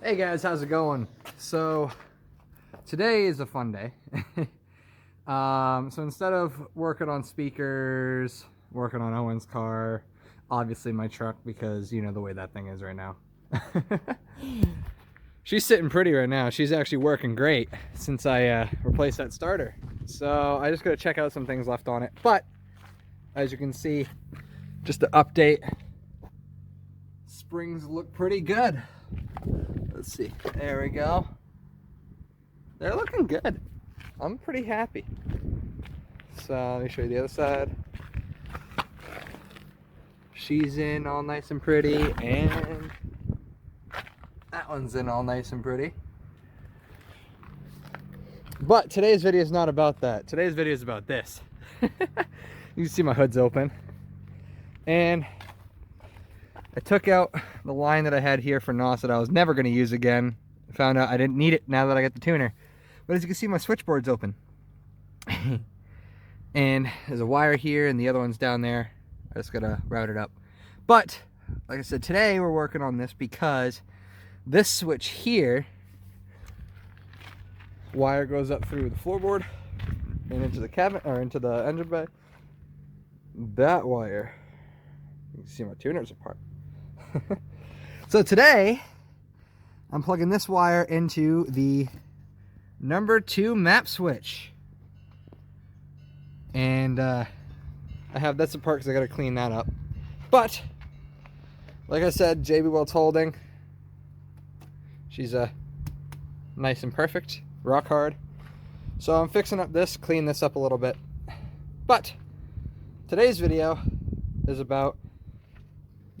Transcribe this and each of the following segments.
Hey guys, how's it going? So today is a fun day. So instead of working on speakers, working on Owen's car, obviously my truck, because you know the way that thing is right now. She's sitting pretty right now. She's actually working great since I replaced that starter. So I just gotta check out some things left on it. But as you can see, just to update, springs look pretty good. Let's see, there we go. They're looking good. I'm pretty happy. So let me show you the other side. She's in all nice and pretty, and that one's in all nice and pretty. But today's video is not about that. Today's video is about this. You can see my hood's open. And I took out the line that I had here for NOS that I was never going to use again. I found out I didn't need it now that I got the tuner. But as you can see, my switchboard's open. And there's a wire here and the other one's down there. I just got to route it up. But, like I said, today we're working on this because this switch here, wire goes up through the floorboard and into the cabinet, or into the engine bay. That wire, you can see my tuner's apart. So today I'm plugging this wire into the number 2 map switch, and I have that's apart because I got to clean that up. But like I said, JB Wells Holding, she's nice and perfect, rock hard. So I'm fixing up this, clean this up a little bit. But today's video is about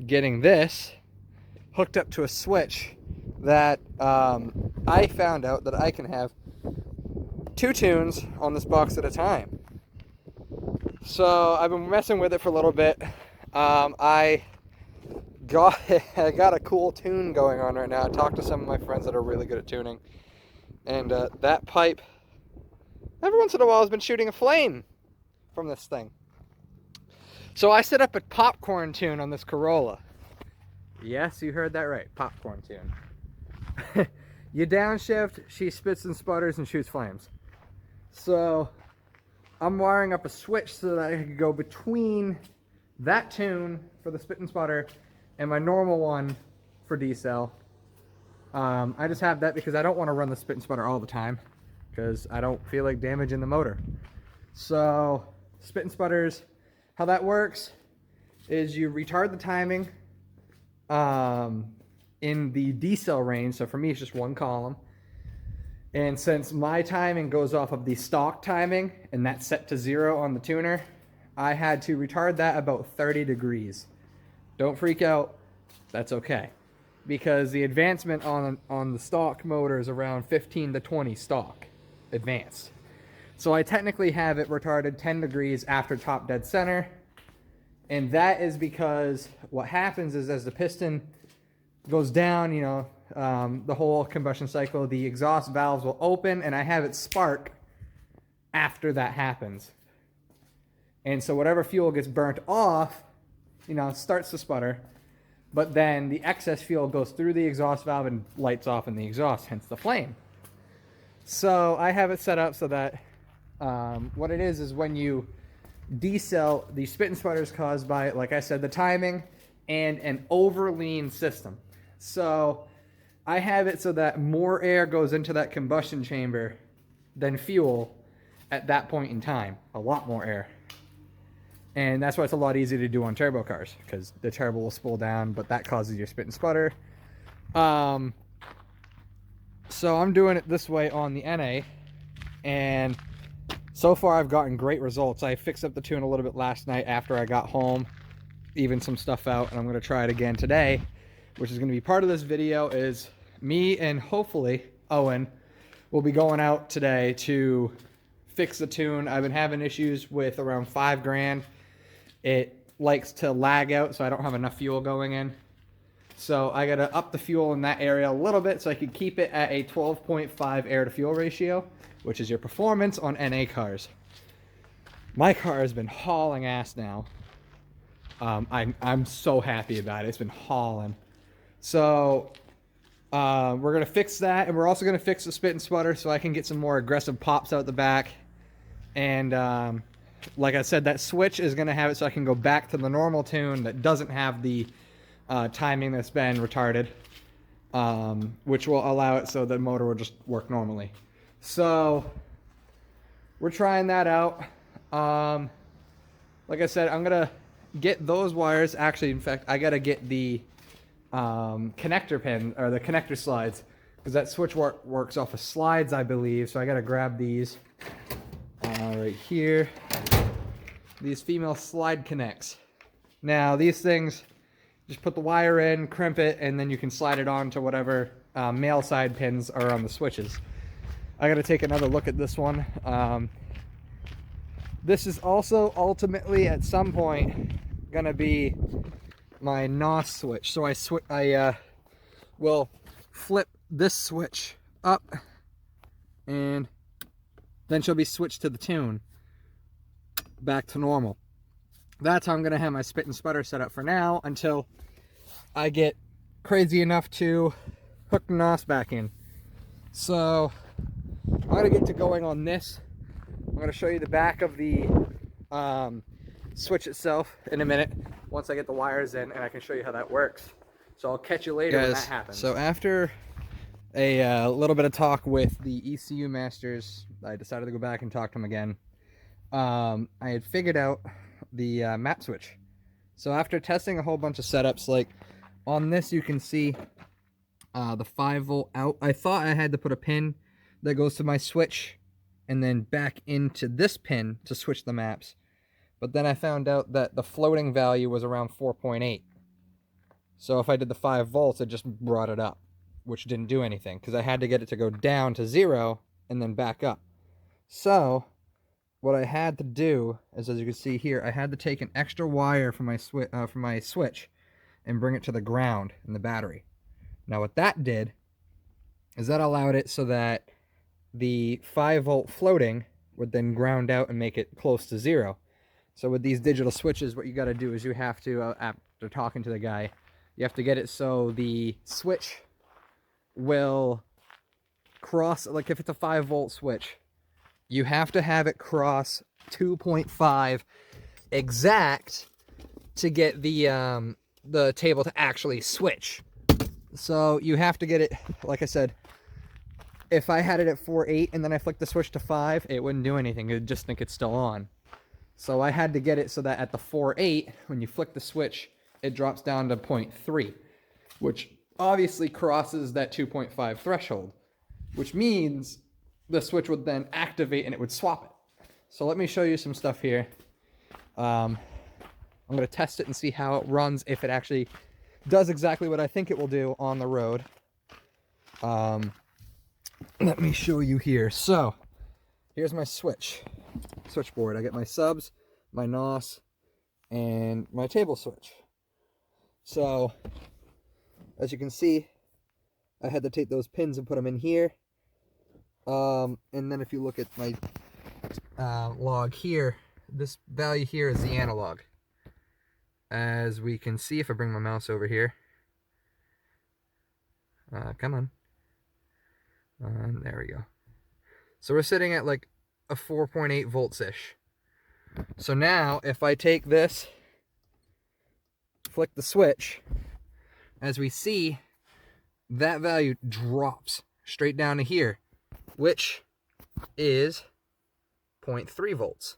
getting this hooked up to a switch that I found out that I can have 2 tunes on this box at a time. So I've been messing with it for a little bit. I got a cool tune going on right now. I talked to some of my friends that are really good at tuning, and that pipe every once in a while has been shooting a flame from this thing. So I set up a popcorn tune on this Corolla. Yes, you heard that right, popcorn tune. You downshift, she spits and sputters and shoots flames. So I'm wiring up a switch so that I can go between that tune for the spit and sputter and my normal one for decel. I just have that because I don't want to run the spit and sputter all the time because I don't feel like damaging the motor. So spit and sputters, how that works is you retard the timing in the decel range. So for me, it's just 1 column. And since my timing goes off of the stock timing and that's set to 0 on the tuner, I had to retard that about 30 degrees. Don't freak out, that's okay. Because the advancement on the stock motor is around 15 to 20 stock advanced. So I technically have it retarded 10 degrees after top dead center. And that is because what happens is as the piston goes down, you know, the whole combustion cycle, the exhaust valves will open and I have it spark after that happens. And so whatever fuel gets burnt off, you know, starts to sputter, but then the excess fuel goes through the exhaust valve and lights off in the exhaust, hence the flame. So I have it set up so that what it is when you decel, the spit and sputter is caused by, like I said, the timing and an over lean system. So I have it so that more air goes into that combustion chamber than fuel at that point in time. A lot more air. And that's why it's a lot easier to do on turbo cars, because the turbo will spool down, but that causes your spit and sputter. So I'm doing it this way on the NA, and so far I've gotten great results. I fixed up the tune a little bit last night after I got home, even some stuff out, and I'm going to try it again today, which is going to be part of this video. Is me and hopefully Owen will be going out today to fix the tune. I've been having issues with around 5 grand. It likes to lag out, so I don't have enough fuel going in. So I got to up the fuel in that area a little bit so I can keep it at a 12.5 air to fuel ratio, which is your performance on NA cars. My car has been hauling ass now. I'm so happy about it. It's been hauling. So We're going to fix that, and we're also going to fix the spit and sputter so I can get some more aggressive pops out the back. And like I said, that switch is going to have it so I can go back to the normal tune that doesn't have the timing that's been retarded, which will allow it so the motor will just work normally. So we're trying that out. Like I said, I'm going to get those wires. Actually, in fact, I got to get the connector pin, or the connector slides, because that switch works off of slides, I believe. So I got to grab these right here. These female slide connects. Now these things, just put the wire in, crimp it, and then you can slide it on to whatever male side pins are on the switches. I got to take another look at this one. This is also ultimately at some point gonna be my NOS switch. So I will flip this switch up, and then she'll be switched to the tune back to normal. That's how I'm gonna have my spit and sputter set up for now, until I get crazy enough to hook the NOS back in. So I'm gonna get to going on this. I'm gonna show you the back of the switch itself in a minute, once I get the wires in, and I can show you how that works. So I'll catch you later when that happens. So after a little bit of talk with the ECU masters, I decided to go back and talk to them again. I had figured out the map switch. So after testing a whole bunch of setups, like on this you can see the 5-volt out. I thought I had to put a pin that goes to my switch and then back into this pin to switch the maps. But then I found out that the floating value was around 4.8. So if I did the 5 volts, it just brought it up, which didn't do anything, because I had to get it to go down to 0 and then back up. So what I had to do is, as you can see here, I had to take an extra wire from my switch and bring it to the ground in the battery. Now what that did is that allowed it so that the 5-volt floating would then ground out and make it close to 0. So with these digital switches, what you got to do is you have to, after talking to the guy, you have to get it so the switch will cross, like if it's a 5-volt switch, you have to have it cross 2.5 exact to get the table to actually switch. So you have to get it, like I said, if I had it at 4.8 and then I flicked the switch to 5, it wouldn't do anything. It would just think it's still on. So I had to get it so that at the 4.8, when you flick the switch, it drops down to 0.3, which obviously crosses that 2.5 threshold, which means the switch would then activate and it would swap it. So let me show you some stuff here. I'm going to test it and see how it runs, if it actually does exactly what I think it will do on the road. Let me show you here. So here's my switchboard. I get my subs, my NOS, and my table switch. So as you can see, I had to take those pins and put them in here. And then if you look at my log here, this value here is the analog. As we can see, if I bring my mouse over here, come on. There we go. So we're sitting at like a 4.8 volts-ish. So now, if I take this, flick the switch, as we see, that value drops straight down to here, which is 0.3 volts,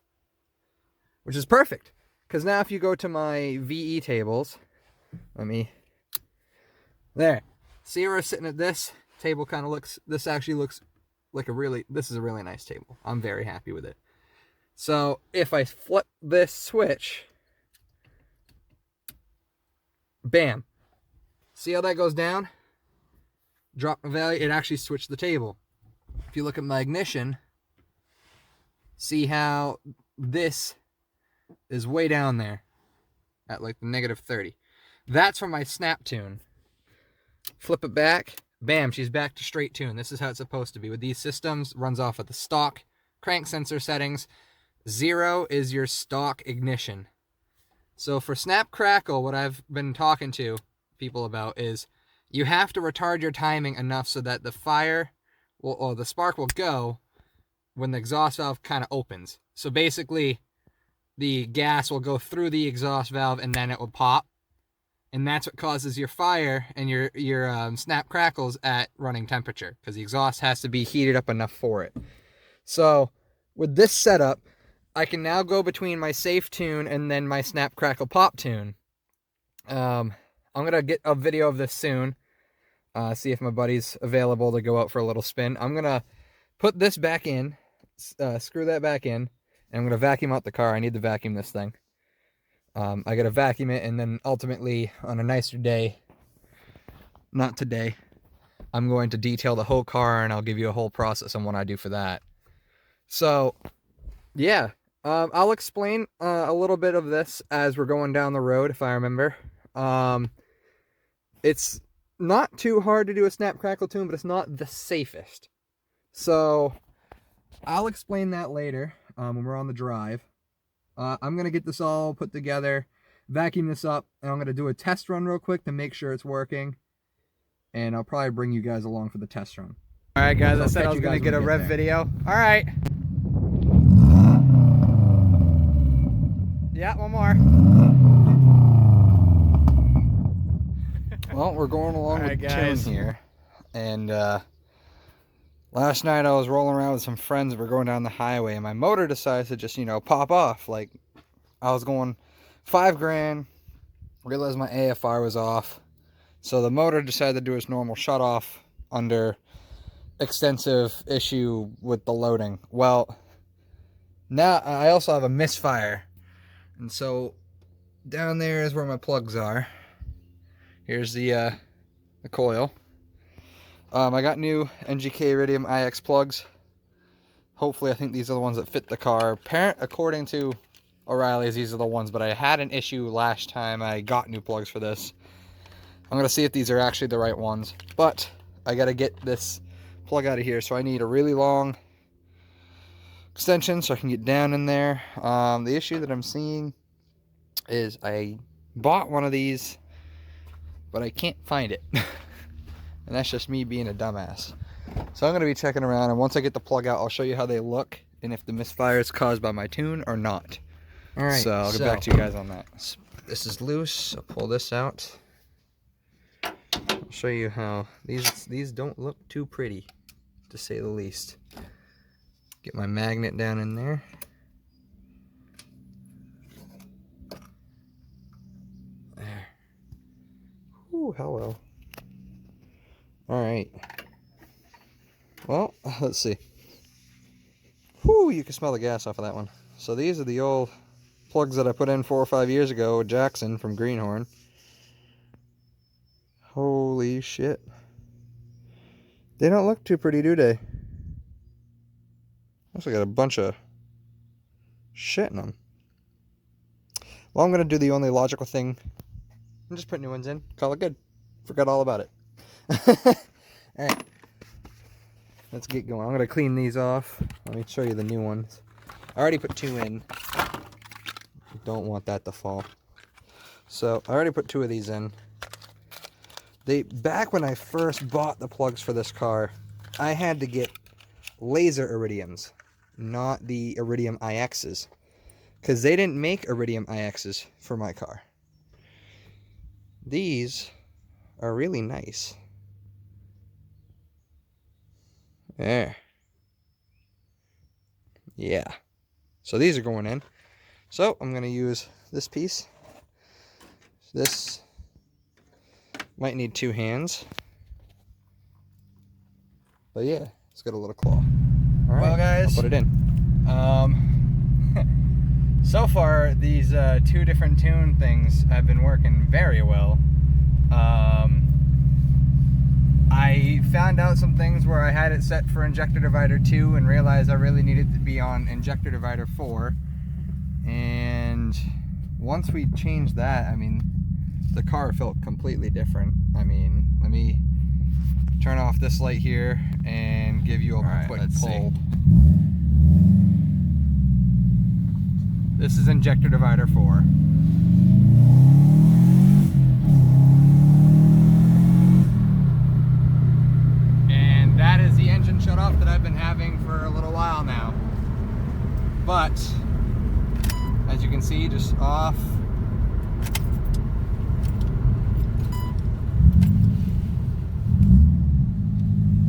which is perfect. Because now if you go to my VE tables, there, see where we're sitting at this? Table kind of looks, this actually looks like this is a really nice table. I'm very happy with it. So if I flip this switch, bam, see how that goes down? Drop the value, it actually switched the table. If you look at my ignition, see how this is way down there at like the -30. That's from my snap tune. Flip it back, bam, she's back to straight tune. This is how it's supposed to be. With these systems, runs off of the stock crank sensor settings. 0 is your stock ignition. So for snap crackle, what I've been talking to people about is you have to retard your timing enough so that the fire will, or the spark will go when the exhaust valve kind of opens. So basically, the gas will go through the exhaust valve and then it will pop. And that's what causes your fire and your snap crackles at running temperature, because the exhaust has to be heated up enough for it. So with this setup, I can now go between my safe tune and then my snap crackle pop tune. I'm going to get a video of this soon. See if my buddy's available to go out for a little spin. I'm going to put this back in, screw that back in, and I'm going to vacuum out the car. I need to vacuum this thing. I got to vacuum it, and then ultimately, on a nicer day, not today, I'm going to detail the whole car, and I'll give you a whole process on what I do for that. So, yeah, I'll explain a little bit of this as we're going down the road, if I remember. It's not too hard to do a snap crackle tune, but it's not the safest. So, I'll explain that later when we're on the drive. I'm going to get this all put together, vacuum this up, and I'm going to do a test run real quick to make sure it's working. And I'll probably bring you guys along for the test run. All right, guys, I said I was going to get a rev video. All right. Yeah, one more. Well, we're going along with tune here. And last night I was rolling around with some friends. We're going down the highway, and my motor decides to just, pop off. Like, I was going 5 grand, realized my AFR was off. So the motor decided to do its normal shut off under extensive issue with the loading. Well, now I also have a misfire. And so down there is where my plugs are. Here's the coil. I got new NGK Iridium IX plugs. Hopefully, I think these are the ones that fit the car. According to O'Reilly's, these are the ones, but I had an issue last time I got new plugs for this. I'm going to see if these are actually the right ones. But I got to get this plug out of here, so I need a really long extension so I can get down in there. The issue that I'm seeing is I bought one of these, but I can't find it. And that's just me being a dumbass. So I'm going to be checking around, and once I get the plug out, I'll show you how they look and if the misfire is caused by my tune or not. All right, so I'll get back to you guys on that. This is loose. I'll pull this out. I'll show you how these don't look too pretty, to say the least. Get my magnet down in there. There. Ooh, hello. All right. Well, let's see. Whoo, you can smell the gas off of that one. So these are the old plugs that I put in 4 or 5 years ago with Jackson from Greenhorn. Holy shit. They don't look too pretty, do they? Also got a bunch of shit in them. Well, I'm going to do the only logical thing and just put new ones in. Call it good. Forgot all about it. Alright. Let's get going. I'm going to clean these off. Let me show you the new ones. I already put 2 in. Don't want that to fall. So, I already put 2 of these in. Back when I first bought the plugs for this car, I had to get laser iridiums, not the Iridium IXs. Because they didn't make Iridium IXs for my car. These are really nice. There. Yeah. So these are going in. So I'm going to use this piece. This might need 2 hands. But yeah, it's got a little claw. All right, well, guys, I'll put it in. So far, these 2 different tune things have been working very well. I found out some things where I had it set for injector divider 2 and realized I really needed to be on injector divider 4. And once we changed that, I mean, the car felt completely different. I mean, let me turn off this light here and give you a quick pull. This is injector divider 4. for a little while now. But as you can see, just off.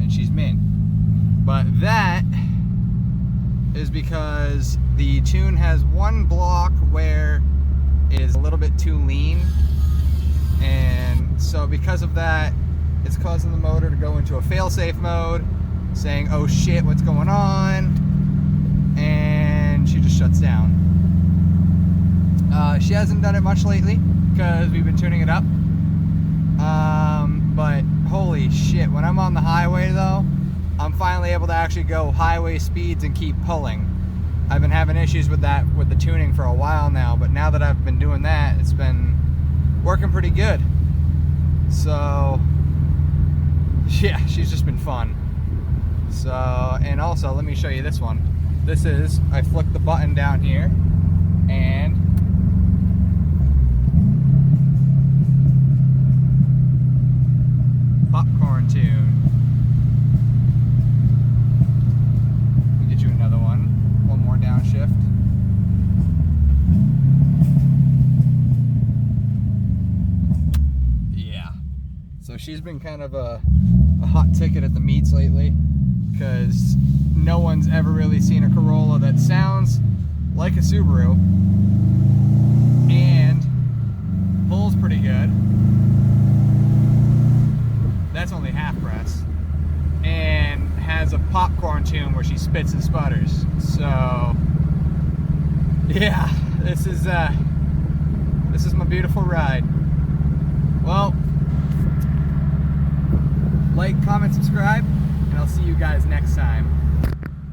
And she's mint. But that is because the tune has one block where it is a little bit too lean, and so because of that, it's causing the motor to go into a fail-safe mode, saying, oh shit, what's going on? And she just shuts down. She hasn't done it much lately because we've been tuning it up. But holy shit, when I'm on the highway though, I'm finally able to actually go highway speeds and keep pulling. I've been having issues with that with the tuning for a while now, but now that I've been doing that, it's been working pretty good. So yeah, she's just been fun. So, and also let me show you this one. This is, I flick the button down here and popcorn tune. We get you another one more downshift. Yeah. So she's been kind of a hot ticket at the meets lately because no one's ever really seen a Corolla that sounds like a Subaru and pulls pretty good. That's only half press, and has a popcorn tune where she spits and sputters. So yeah, this is my beautiful ride. Well, like, comment, subscribe, and I'll see you guys next time.